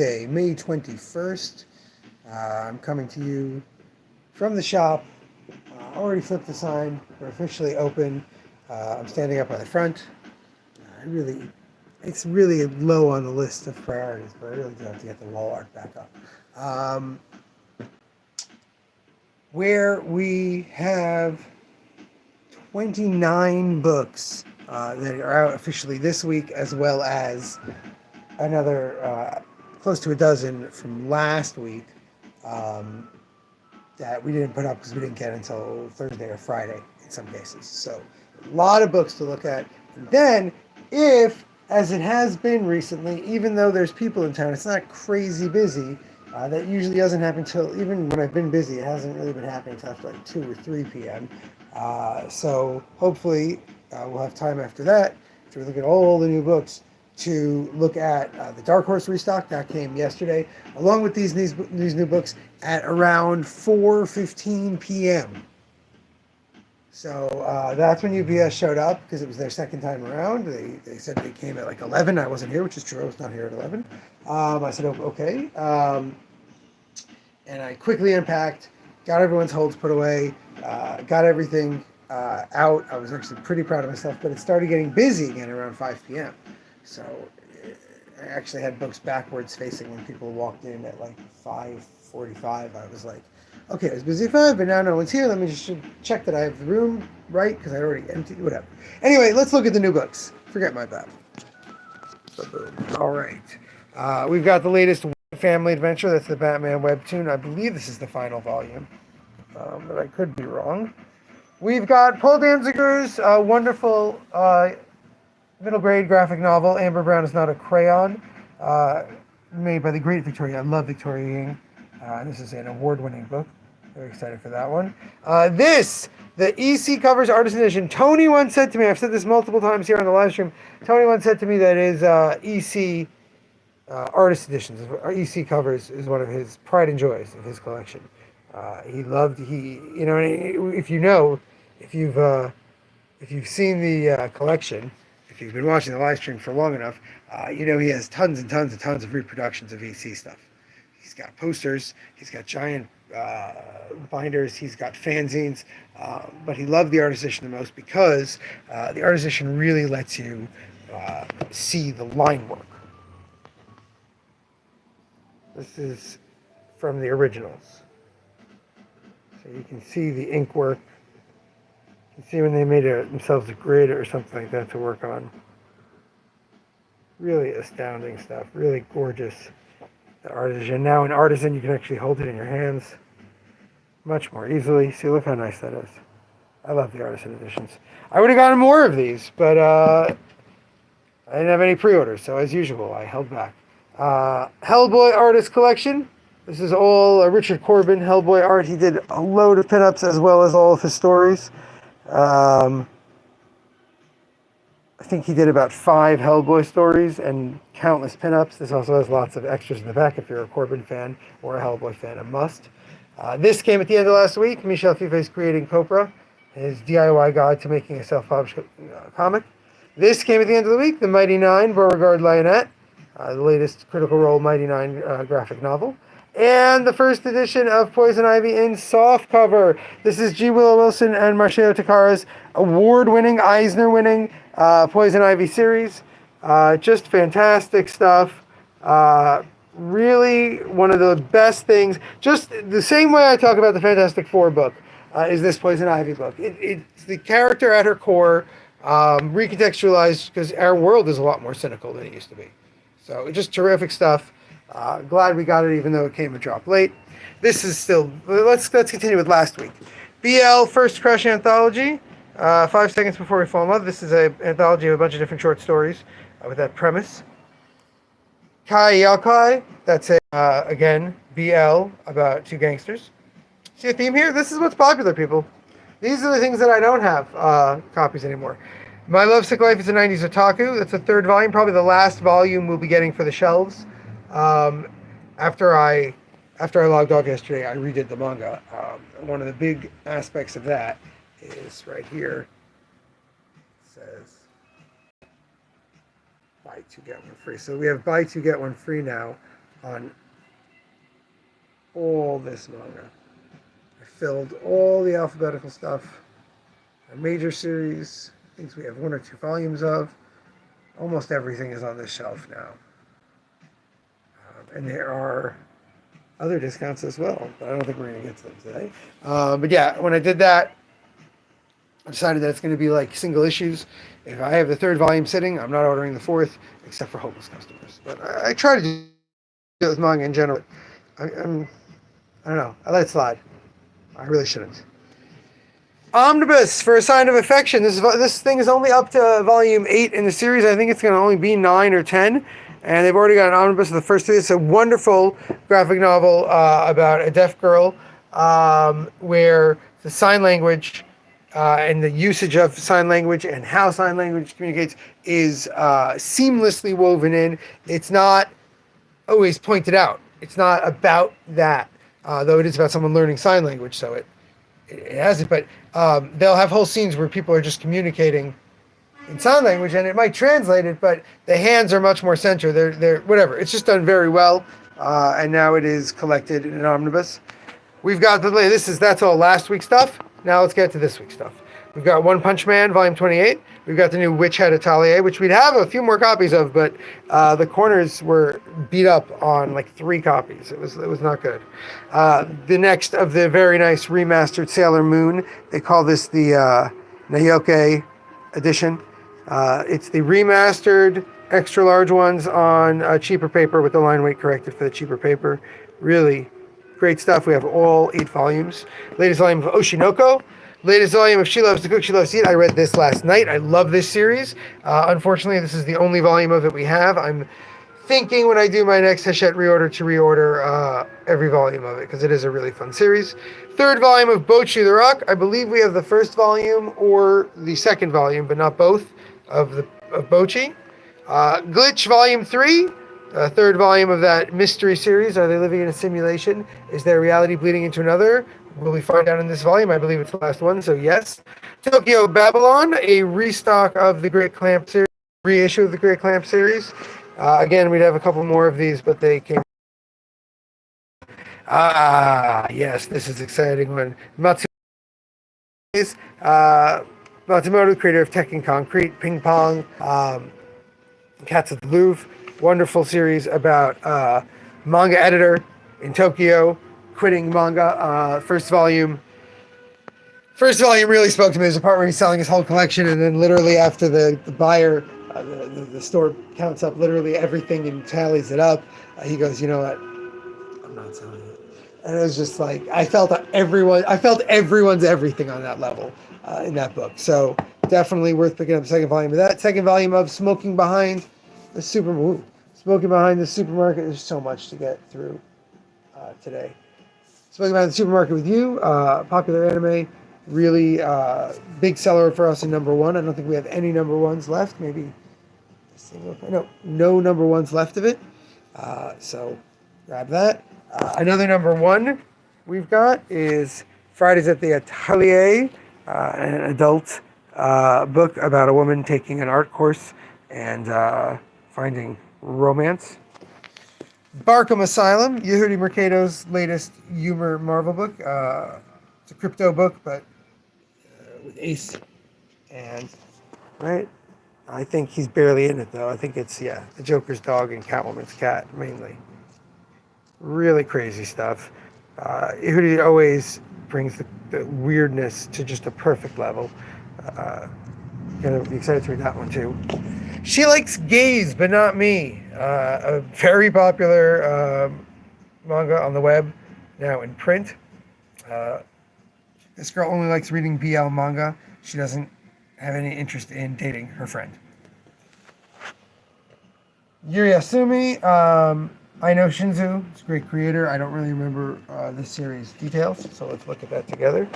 Day, May 21st. I'm coming to you from the shop. Already flipped the sign. We're officially open. I'm standing up by the front. It's really low on the list of priorities, but I really do have to get the wall art back up. Um, where we have 29 books that are out officially this week, as well as another close to a dozen from last week um, that we didn't put up because we didn't get until Thursday or Friday in some cases. So a lot of books to look at. And then if, as it has been recently, even though there's people in town, it's not crazy busy. That usually doesn't happen till, even when I've been busy, it hasn't really been happening until after like 2 or 3 p.m. So hopefully we'll have time after that to look at all the new books, to look at the Dark Horse restock that came yesterday, along with these new books at around 4:15 p.m. So that's when UPS showed up because it was their second time around. They said they came at like 11. I wasn't here, which is true. I was not here at 11. I said, "Oh, okay." And I quickly unpacked, got everyone's holds put away, got everything out. I was actually pretty proud of myself, but it started getting busy again around 5 p.m. So I actually had books backwards facing when people walked in at like 5:45. I was like, okay, it was busy at 5, but now no one's here. Let me just check that I have the room right because I already emptied, whatever. Anyway, let's look at the new books. Forget my bad. All right. We've got the latest family adventure. That's the Batman webtoon. I believe this is the final volume, but I could be wrong. We've got Paul Danziger's wonderful middle grade graphic novel, Amber Brown is Not a Crayon, made by the great Victoria. I love Victoria Ying. This is an award-winning book. Very excited for that one. The EC Covers Artist Edition. Tony once said to me, I've said this multiple times here on the live stream, Tony once said to me that his EC Artist Editions, or EC Covers, is one of his pride and joys of his collection. If you've seen the collection, if you've been watching the live stream for long enough, he has tons and tons and tons of reproductions of EC stuff. He's got posters, he's got giant binders, he's got fanzines, but he loved the Artist Edition the most because the Artist Edition really lets you see the line work. This is from the originals. So you can see the ink work. You can see when they made themselves a grid or something like that to work on. Really astounding stuff. Really gorgeous. The Artisan. Now in Artisan you can actually hold it in your hands much more easily. See, look how nice that is. I love the Artisan editions. I would have gotten more of these, but I didn't have any pre-orders, so as usual, I held back. Hellboy Artist Collection. This is all Richard Corbin Hellboy art. He did a load of pinups as well as all of his stories. I think he did about 5 Hellboy stories and countless pinups. This also has lots of extras in the back if you're a Corbin fan or a Hellboy fan, a must. This came at the end of last week. Michel Fife's Creating Copra, his DIY guide to making a self-published comic. This came at the end of the week, The Mighty Nine, Beauregard Lionette, the latest Critical Role Mighty Nine graphic novel. And the first edition of Poison Ivy in softcover. This is G. Willow Wilson and Marcio Takara's award-winning, Eisner-winning Poison Ivy series. Just fantastic stuff. Really one of the best things. Just the same way I talk about the Fantastic Four book is this Poison Ivy book. It's the character at her core, recontextualized because our world is a lot more cynical than it used to be. So just terrific stuff. Glad we got it even though it came a drop late. This is still, let's continue with last week. BL First Crush Anthology, 5 Seconds Before We Fall in Love. This is an anthology of a bunch of different short stories with that premise. Kai Yakai, that's again, BL about 2 gangsters. See a theme here? This is what's popular, people. These are the things that I don't have copies anymore. My Lovesick Life is a 90s Otaku. That's the 3rd volume, probably the last volume we'll be getting for the shelves. After I logged off yesterday, I redid the manga. One of the big aspects of that is right here. It says buy 2 get 1 free. So we have buy 2 get 1 free now on all this manga. I filled all the alphabetical stuff. A major series, things we have 1 or 2 volumes of. Almost everything is on this shelf now. And there are other discounts as well, but I don't think we're going to get to them today. But yeah, when I did that, I decided that it's going to be like single issues. If I have the 3rd volume sitting, I'm not ordering the 4th, except for hopeless customers. But I try to do it with manga in general. I don't know. I let it slide. I really shouldn't. Omnibus for A Sign of Affection. This thing is only up to volume 8 in the series. I think it's going to only be 9 or 10. And they've already got an omnibus of the first 3. It's a wonderful graphic novel about a deaf girl where the sign language and the usage of sign language and how sign language communicates is seamlessly woven in. It's not always pointed out. It's not about that, though it is about someone learning sign language, so it has it. But they'll have whole scenes where people are just communicating in sign language, and it might translate it, but the hands are much more centered. They're whatever. It's just done very well, and now it is collected in an omnibus. We've got that's all last week's stuff. Now let's get to this week's stuff. We've got One Punch Man, Volume 28. We've got the new Witch Head Atelier, which we'd have a few more copies of, but the corners were beat up on like 3 copies. It was not good. The next of the very nice remastered Sailor Moon. They call this the Naoke edition. It's the remastered extra large ones on cheaper paper with the line weight corrected for the cheaper paper. Really great stuff. We have all 8 volumes. Latest volume of Oshinoko. Latest volume of She Loves to Cook, She Loves to Eat. I read this last night. I love this series. Unfortunately, this is the only volume of it we have. I'm thinking when I do my next Hachette reorder to reorder every volume of it because it is a really fun series. 3rd volume of Bocchi the Rock. I believe we have the 1st volume or the 2nd volume, but not both of Bocchi. Glitch Volume 3. 3rd volume of that mystery series. Are they living in a simulation? Is their reality bleeding into another? Will we find out in this volume? I believe it's the last one, so yes. Tokyo Babylon, a restock of the Great Clamp series, reissue of the Great Clamp series. Again, we'd have a couple more of these, but they came. Yes, this is an exciting one. Matsumoto, creator of Tekken Concrete, Ping Pong, Cats at the Louvre. Wonderful series about manga editor in Tokyo quitting manga. First volume really spoke to me. There's a part where he's selling his whole collection, and then literally after the buyer, the store counts up literally everything and tallies it up. He goes, you know what? I'm not selling it. And it was just like I felt everyone's everything on that level in that book. So definitely worth picking up the 2nd volume of that. 2nd volume of Smoking Behind the Supermarket. There's so much to get through today. Smoking Behind the Supermarket with You, popular anime, really big seller for us in number 1. I don't think we have any number 1s left. Maybe no number 1s left of it. So grab that. Another number 1 we've got is Fridays at the Atelier, an adult book about a woman taking an art course and finding romance. Barkham Asylum, Yehudi Mercado's latest humor Marvel book. It's a crypto book, but with Ace. And, right? I think he's barely in it, though. I think it's, the Joker's dog and Catwoman's cat, mainly. Really crazy stuff. Yehudi always brings the weirdness to just a perfect level. Gonna be excited to read that one, too. She Likes Gays, But Not Me. A very popular manga on the web, now in print. This girl only likes reading BL manga. She doesn't have any interest in dating her friend. Yuri Asumi, I Know Shinzu. It's a great creator. I don't really remember this series details, so let's look at that together.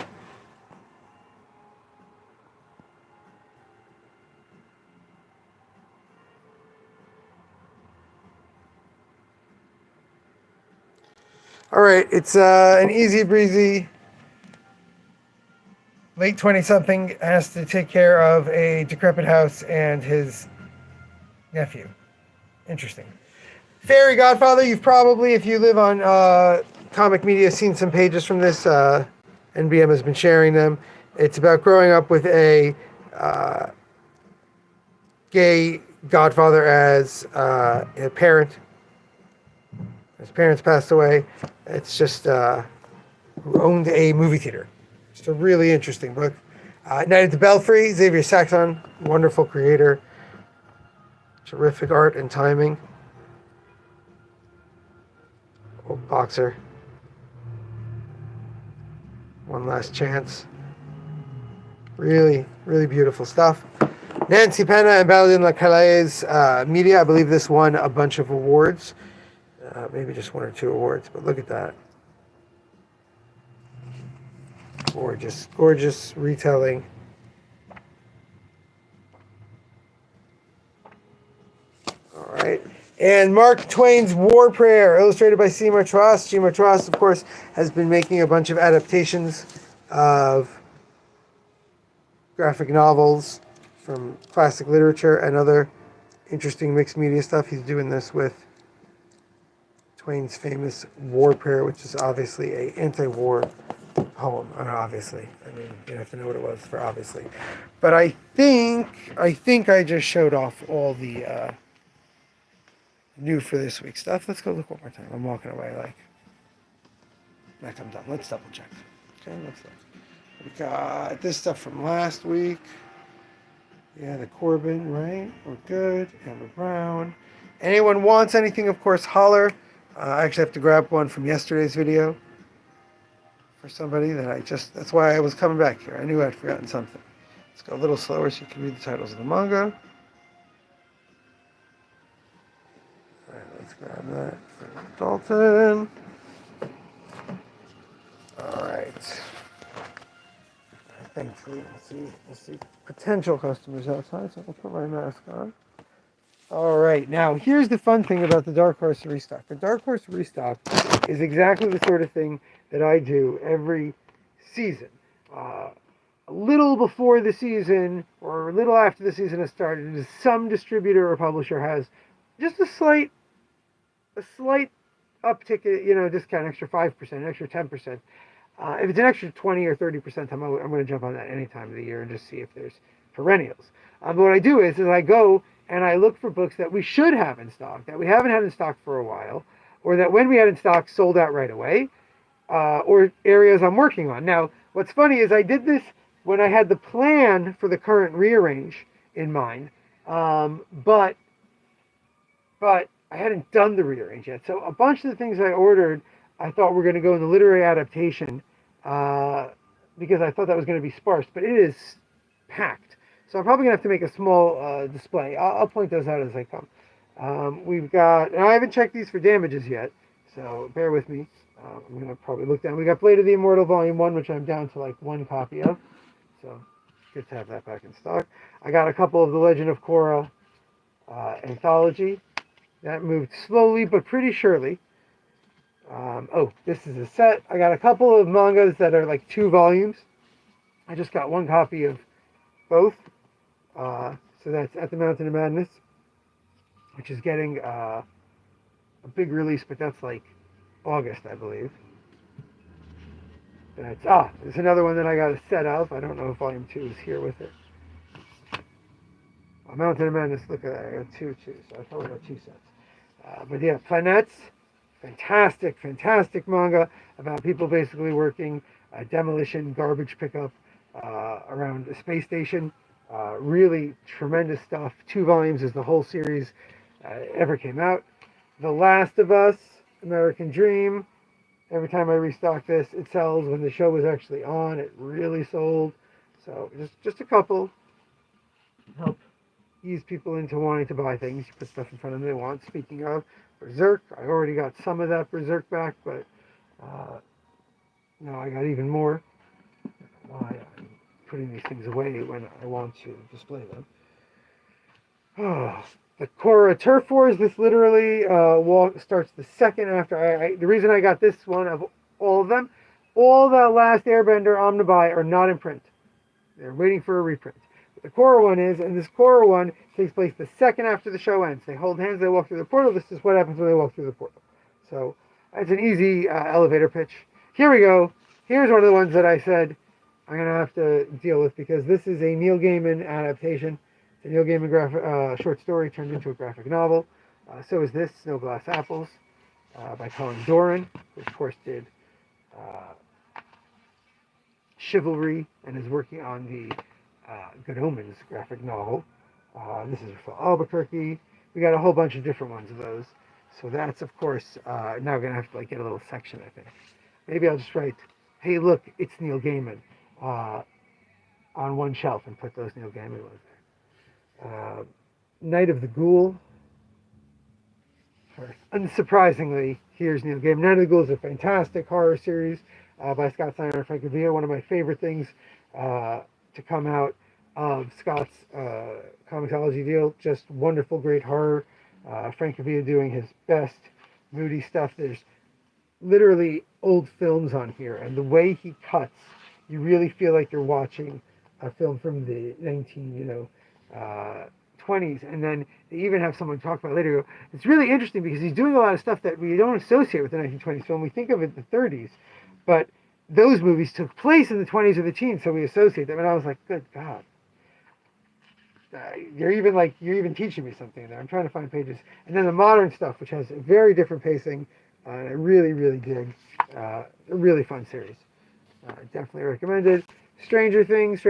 All right, it's an easy breezy. Late 20-something has to take care of a decrepit house and his nephew. Interesting. Fairy Godfather, you've probably, if you live on comic media, seen some pages from this. NBM has been sharing them. It's about growing up with a gay godfather as a parent. His parents passed away. It's just who owned a movie theater. Just a really interesting book. Night at the Belfry, Xavier Saxon, wonderful creator. Terrific art and timing. Old boxer. One Last Chance. Really, really beautiful stuff. Nancy Pena and Baldwin La Calais Media. I believe this won a bunch of awards. Maybe just 1 or 2 awards, but look at that. Gorgeous, gorgeous retelling. All right. And Mark Twain's War Prayer, illustrated by Seymour Trost. Seymour Trost, of course, has been making a bunch of adaptations of graphic novels from classic literature and other interesting mixed media stuff. He's doing this with Twain's famous War Prayer, which is obviously an anti-war poem. Obviously, I mean, you have to know what it was for obviously. But I think I just showed off all the new for this week stuff. Let's go look one more time. I'm walking away like I'm done. Let's double check. Okay, let's look. We got this stuff from last week. Yeah, the Corbin, right? We're good. Amber Brown. Anyone wants anything, of course, holler. I actually have to grab one from yesterday's video for somebody that's why I was coming back here. I knew I'd forgotten something. Let's go a little slower so you can read the titles of the manga. All right, let's grab that for Dalton. All right. Thankfully, we'll see potential customers outside, so I'll put my mask on. All right, now here's the fun thing about the Dark Horse Restock. The Dark Horse Restock is exactly the sort of thing that I do every season. A little before the season or a little after the season has started, some distributor or publisher has just a slight uptick, discount, extra 5%, extra 10%. If it's an extra 20 or 30%, I'm going to jump on that any time of the year and just see if there's perennials. But what I do is I go and I look for books that we should have in stock, that we haven't had in stock for a while, or that when we had in stock sold out right away, or areas I'm working on. Now, what's funny is I did this when I had the plan for the current rearrange in mind, but I hadn't done the rearrange yet. So a bunch of the things I ordered I thought were going to go in the literary adaptation because I thought that was going to be sparse, but it is packed. So I'm probably going to have to make a small display. I'll point those out as I come. We've got, and I haven't checked these for damages yet, so bear with me. I'm going to probably look down. We got Blade of the Immortal Volume 1, which I'm down to like 1 copy of. So good to have that back in stock. I got a couple of the Legend of Korra anthology. That moved slowly but pretty surely. This is a set. I got a couple of mangas that are like 2 volumes. I just got 1 copy of both. So that's At the Mountain of Madness, which is getting a big release, but that's like August, I believe. There's another one that I got a set of. I don't know if volume 2 is here with it. Mountain of Madness, look at that. I got 2 too, so I probably got 2 sets. But yeah, Planets. Fantastic manga about people basically working demolition, garbage pickup around a space station. Really tremendous stuff. 2 volumes is the whole series ever came out. The Last of Us, American Dream. Every time I restock this, it sells. When the show was actually on, it really sold. So just a couple. Help ease people into wanting to buy things. You put stuff in front of them they want. Speaking of, Berserk, I already got some of that Berserk back, but now I got even more. Why I'm putting these things away when I want to display them. The Korra Turf Wars, this literally starts the second after the reason I got this one of all of them, all the Last Airbender Omnibuy are not in print. They're waiting for a reprint. the Korra one is, and this Korra one takes place the second after the show ends. They hold hands, they walk through the portal. This is what happens when they walk through the portal. So it's an easy elevator pitch. Here we go. Here's one of the ones that I said I'm going to have to deal with because this is a Neil Gaiman adaptation. It's a Neil Gaiman short story turned into a graphic novel. So is this, Snow Glass Apples, by Colin Doran, who of course did Chivalry and is working on the Good Omens graphic novel. This is for Albuquerque. We got a whole bunch of different ones of those. So that's, of course, now going to have to like get a little section, I think. Maybe I'll just write, hey, look, it's Neil Gaiman on one shelf and put those Neil Gaiman ones there. Night of the Ghoul. Unsurprisingly, here's Neil Gaiman. Night of the Ghoul is a fantastic horror series by Scott Snyder and Frank Villa. One of my favorite things to come out of Scott's comicsology deal. Just wonderful, great horror. Frank Villa doing his best moody stuff. There's literally old films on here, and the way he cuts, you really feel like you're watching a film from the 20s. And then they even have someone talk about it later. It's really interesting because he's doing a lot of stuff that we don't associate with the 1920s film. We think of it in the 30s, but those movies took place in the 20s or the teens, so we associate them. And I was like, good God. You're even teaching me something there. I'm trying to find pages. And then the modern stuff, which has a very different pacing, and I really, really dig. A really fun series. Definitely recommended. Stranger Things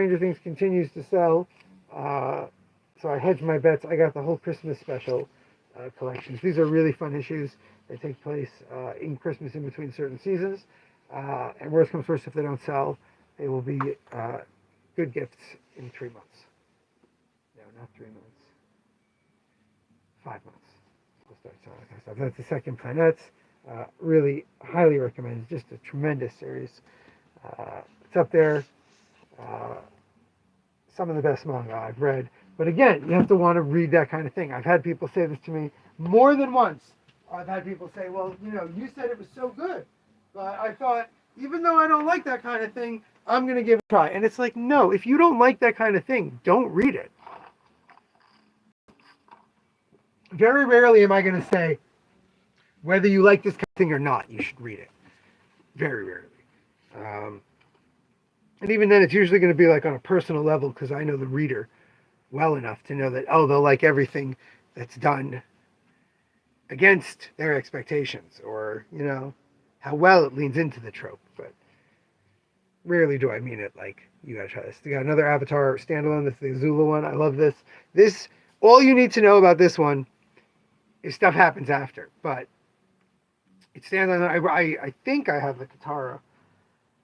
continues to sell. So I hedged my bets. I got the whole Christmas special collections. These are really fun issues. They take place in Christmas in between certain seasons. And worst comes first, if they don't sell, they will be good gifts in 3 months. No, not 3 months. 5 months. We'll start selling that kind of stuff. That's the Second Planets. Really highly recommended. Just a tremendous series. It's up there. Some of the best manga I've read. But again, you have to want to read that kind of thing. I've had people say this to me more than once. I've had people say, well, you said it was so good. But I thought, even though I don't like that kind of thing, I'm going to give it a try. And it's like, no, if you don't like that kind of thing, don't read it. Very rarely am I going to say, whether you like this kind of thing or not, you should read it. Very rarely. And even then, it's usually going to be like on a personal level because I know the reader well enough to know that, they'll like everything that's done against their expectations or, how well it leans into the trope. But rarely do I mean it like, you got to try this. We got another Avatar standalone. This is the Azula one. I love this. This, all you need to know about this one is stuff happens after. But it stands on, I think I have the Katara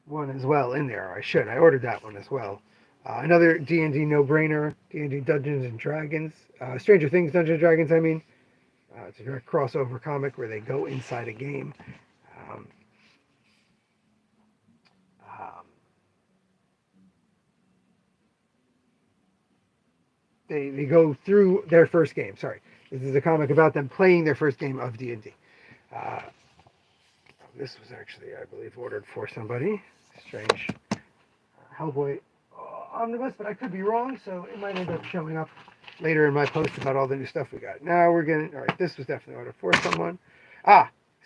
one as well in there. I should. I ordered that one as well. Another D&D no-brainer, D&D Dungeons and Dragons. Stranger Things Dungeons and Dragons, I mean. It's a direct crossover comic where they go inside a game. They go through their first game. Sorry. This is a comic about them playing their first game of D&D. This was actually, I believe, ordered for somebody. Strange. Hellboy omnibus, but I could be wrong, so it might end up showing up later in my post about all the new stuff we got. Now we're getting, all right, this was definitely ordered for someone.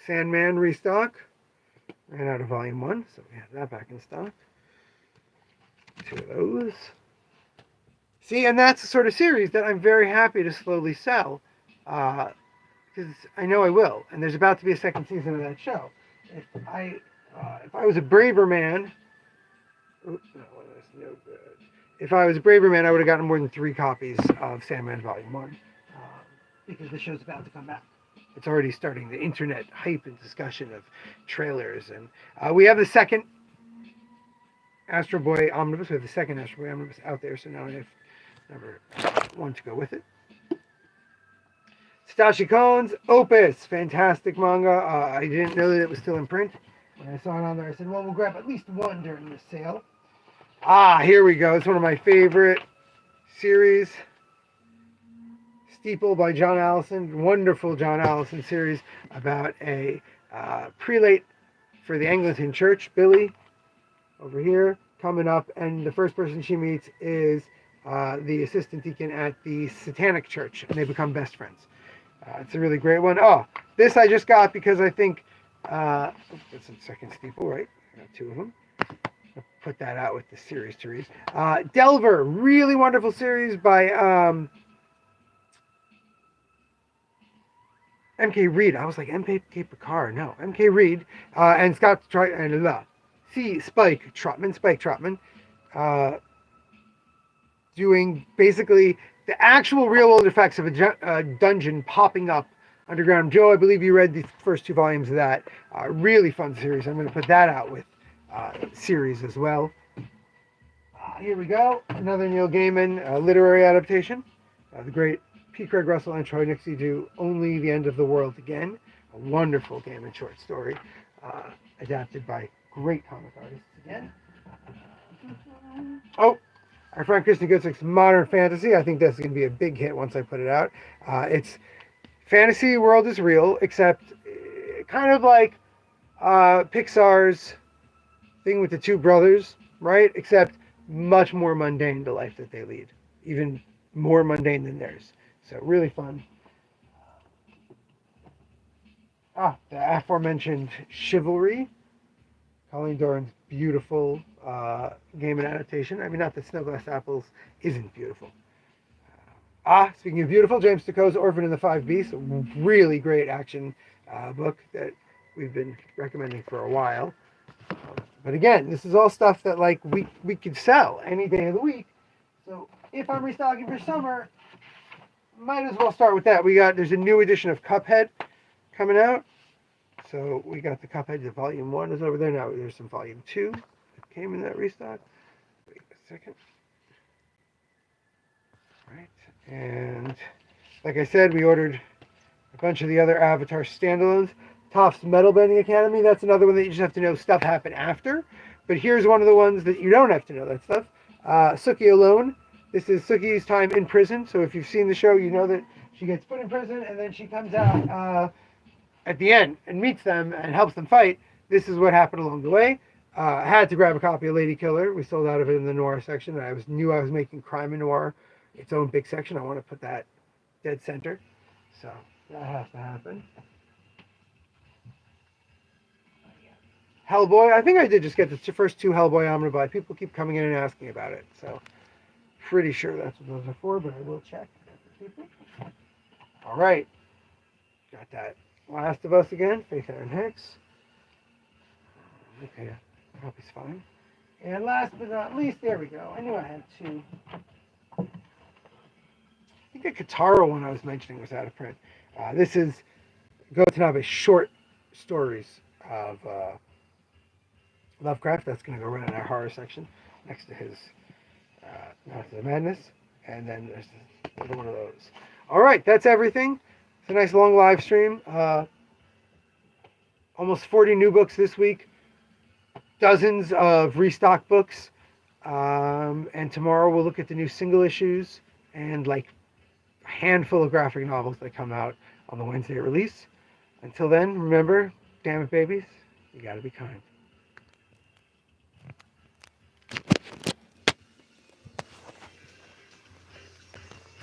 Sandman restock. Ran out of volume 1, so we have that back in stock. 2 of those. See, and that's the sort of series that I'm very happy to slowly sell, because I know I will, and there's about to be a second season of that show. If I was a braver man, no good. If I was a braver man, I would have gotten more than 3 copies of Sandman Volume 1, because the show's about to come back. It's already starting the internet hype and discussion of trailers, and we have the second Astro Boy omnibus. We have the second Astro Boy omnibus out there, so now I have number 1 to go with it. Satoshi Kon's Opus, fantastic manga. I didn't know that it was still in print. When I saw it on there, I said, well, we'll grab at least 1 during this sale. Here we go. It's one of my favorite series. Steeple by John Allison. Wonderful John Allison series about a prelate for the Anglican Church, Billy, over here, coming up. And the first person she meets is the assistant deacon at the Satanic Church, and they become best friends. It's a really great one. Oh, this I just got because I think it's a second steeple, right? I got two of them. I'll put that out with the series to read. Delver, really wonderful series by M.K. Reed. I was like M.K. Picard. No, M.K. Reed and Scott Spike Trotman, doing basically the actual real world effects of a dungeon popping up underground. Joe, I believe you read the first two volumes of that. Really fun series. I'm going to put that out with series as well. Here we go. Another Neil Gaiman literary adaptation. The great P. Craig Russell and Troy Nixey do Only the End of the World Again. A wonderful Gaiman short story adapted by great comic artists again. Oh, our friend Kristen Gutzik's Modern Fantasy. I think that's going to be a big hit once I put it out. It's fantasy world is real, except kind of like Pixar's thing with the two brothers, right? Except much more mundane, the life that they lead. Even more mundane than theirs. So really fun. The aforementioned Chivalry. Colleen Doran's beautiful Gaiman adaptation. I mean, not that Snow Glass Apples isn't beautiful. Speaking of beautiful, James Sicko's Orphan and the Five Beasts, a really great action book that we've been recommending for a while. But again, this is all stuff that like we could sell any day of the week. So if I'm restocking for summer, might as well start with that. There's a new edition of Cuphead coming out. So we got the Cuphead, the volume 1 is over there. Now there's some volume 2 that came in that restock. Wait a second. All right. And like I said, we ordered a bunch of the other Avatar standalones. Toph's Metal Bending Academy, that's another one that you just have to know stuff happened after. But here's one of the ones that you don't have to know that stuff. Sookie Alone. This is Sookie's time in prison. So if you've seen the show, you know that she gets put in prison and then she comes out at the end and meets them and helps them fight. This is what happened along the way. I had to grab a copy of Lady Killer. We sold out of it in the noir section. I knew I was making crime and noir its own big section. I want to put that dead center. So that has to happen. Hellboy. I think I did just get the first two Hellboy I'm going to buy. People keep coming in and asking about it. So pretty sure that's what those are for, but I will check. All right. Got that. Last of Us again. Faith Aaron Hicks. Okay. Copy's fine. And last but not least, there we go. I knew I had two. I think the Katara one I was mentioning was out of print. This is Gotanabe's short stories of Lovecraft. That's going to go right in our horror section next to his Mouth of the Madness. And then there's another one of those. All right, that's everything. It's a nice long live stream. Almost 40 new books this week. Dozens of restock books. And tomorrow we'll look at the new single issues and like a handful of graphic novels that come out on the Wednesday release. Until then, remember, damn it, babies, you gotta be kind.